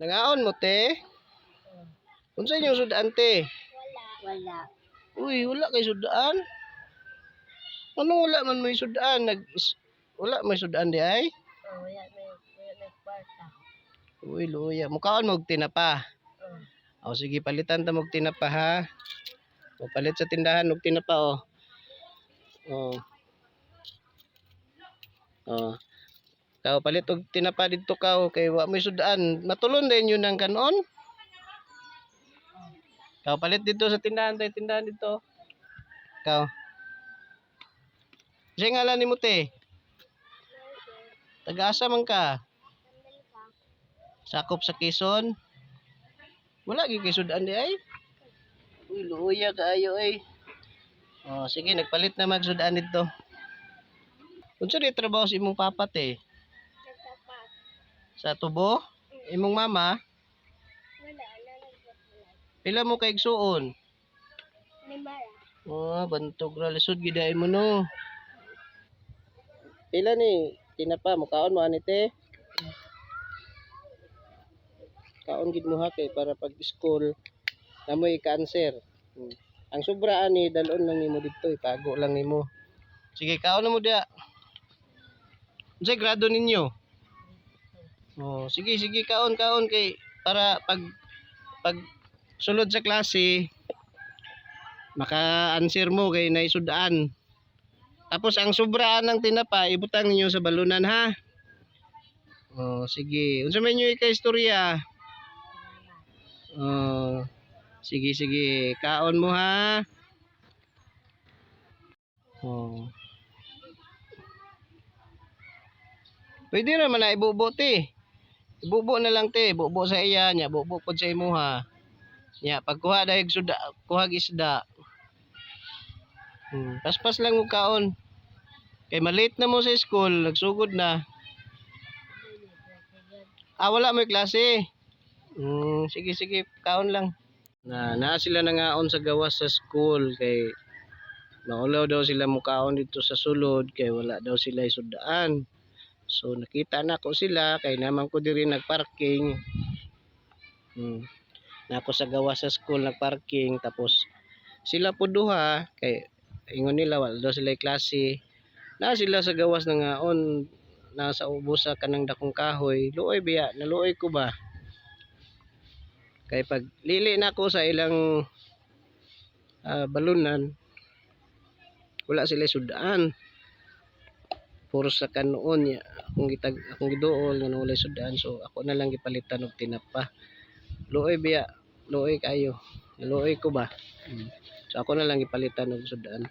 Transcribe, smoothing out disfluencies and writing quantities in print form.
Nangaon mo te? Unsa inyong sudan te? Wala. Uy, wala kay sudan. Anong wala man may sudan? Wala may sudan di ay? Wala may kwarta. Uy, luya. Mukaon mo og tinapa. O sige, palitan ta mog tinapa ha. O palit sa tindahan og tinapa o. Oh. Oh. Kau palit og tinapa didto ka kay wa may sudan. Matulon din yun ang kanon. Kau palit dito sa tindahan tayo tindahan dito. Kau. Siya ngalan ni mo te. Taga-asa man ka? Sakop sa Quezon. Wala gyud kay sudan di ay. Uy, luya kaayo ay. Oh, sige nagpalit na magsudan dito. Unsa di trabaho sa imong papa te? Sa tubo? Imong mama? Wala. Pila mo kay igsuon? Limara. Oh, bantog ra lisod giday mo no. Pila ni tinapa mo kaon mo ani te? Kaon gid mo ha kay para pag school namoy cancer. Ang sobra ani dalon lang nimo dito, itago lang nimo. Sige, kaon na mo dia. Unsay grado ninyo? Oh, sige kaon kay para pag sulod sa klase maka-answer mo kay naisudaan. Tapos ang sobra ng tinapa ibutang ninyo sa balunan ha. Oh, sige. Unsa man inyo ika-istorya? Oh, sige. Kaon mo ha. Oh. Pwede ra man na ibubo te. Ibubo na lang te, bubo sa iya nya, bubo pod sa imuha. Nya pagkuha dahig suda, kuhag isda. Paspas lang og kaon. Kay malate na mo sa school, nagsugod na. Wala may klase. Sige, kaon lang. Naa sila nangaon sa gawas sa school kay maulaw daw sila mukaon dito sa sulod kay wala daw sila isudaan. So nakita na ko sila kay naman ko diri nagparking. Nako sa gawas sa school nagparking tapos sila po duha kay ingon nila wala daw sila klase. Na sila sa gawas nangaon nasa ubos sa kanang dakong kahoy. Luoy biya, naluoy ko ba? Kay pag lili na ko sa ilang balunan wala sila sudaan. Puro sa kanoon niya akong giduol nga wala sudaan so ako na lang gipalitan og tinapa. Luoy biya, luoy kayo. Luoy ko ba? So ako na lang gipalitan og sudaan.